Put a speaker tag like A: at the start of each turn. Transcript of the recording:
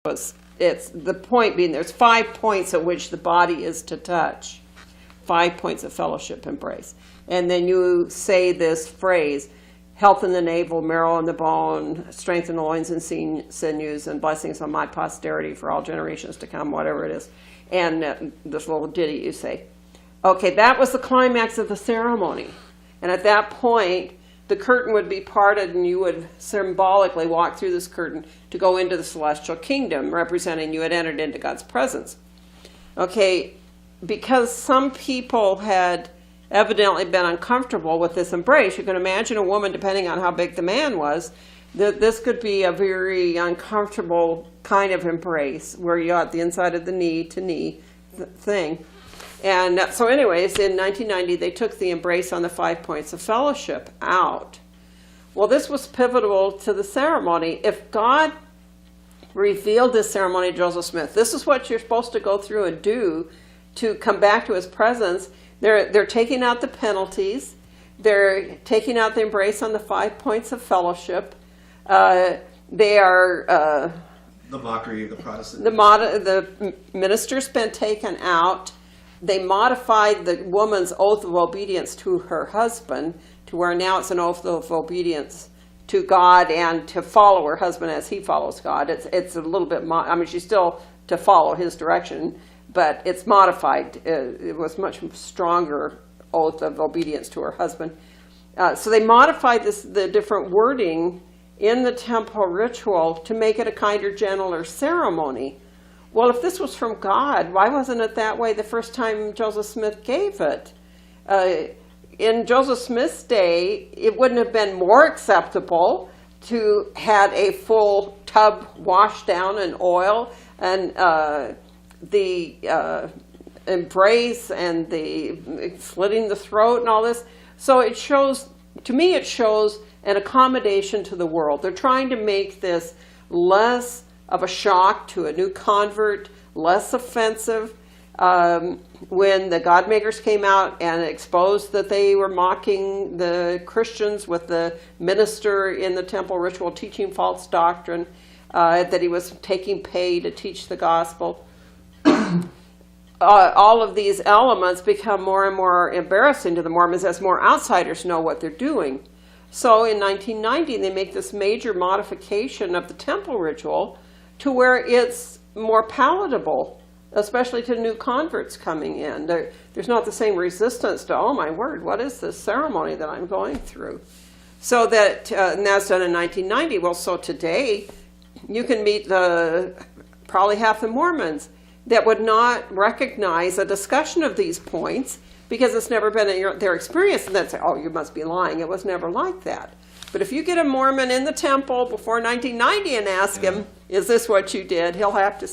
A: It's the point being there's 5 points at which the body is to touch. 5 points of fellowship embrace. And then you say this phrase, health in the navel, marrow in the bone, strength in the loins and sinews, and blessings on my posterity for all generations to come, whatever it is. And this little ditty you say. Okay, that was the climax of the ceremony. And at that point, the curtain would be parted and you would symbolically walk through this curtain to go into the celestial kingdom, representing you had entered into God's presence. Okay, because some people had evidently been uncomfortable with this embrace, you can imagine a woman, depending on how big the man was, that this could be a very uncomfortable kind of embrace where you got the inside of the knee to knee thing. And so anyways, in 1990, they took the embrace on the 5 points of fellowship out. Well, this was pivotal to the ceremony. If God revealed this ceremony to Joseph Smith, this is what you're supposed to go through and do to come back to his presence. They're taking out the penalties. They're taking out the embrace on the 5 points of fellowship. They are...
B: the mockery of the Protestant.
A: The minister's been taken out. They modified the woman's oath of obedience to her husband to where now it's an oath of obedience to God and to follow her husband as he follows God. It's a little bit, I mean, she's still to follow his direction, but it's modified. It was much stronger oath of obedience to her husband. So they modified the different wording in the temple ritual to make it a kinder, gentler ceremony. Well, if this was from God, why wasn't it that way the first time Joseph Smith gave it? In Joseph Smith's day, it wouldn't have been more acceptable to had a full tub washed down in oil and the embrace and the slitting the throat and all this. So it shows, to me, it shows an accommodation to the world. They're trying to make this less of a shock to a new convert, less offensive. When the God-makers came out and exposed that they were mocking the Christians with the minister in the temple ritual teaching false doctrine, that he was taking pay to teach the gospel, all of these elements become more and more embarrassing to the Mormons as more outsiders know what they're doing. So in 1990, they make this major modification of the temple ritual to where it's more palatable, especially to new converts coming in. There's not the same resistance to, oh my word, what is this ceremony that I'm going through? So that, and that's done in 1990. Well, so today, you can meet probably half the Mormons that would not recognize a discussion of these points because it's never been their experience, and they'd say, oh, you must be lying. It was never like that. But if you get a Mormon in the temple before 1990 and ask him, is this what you did? He'll have to say,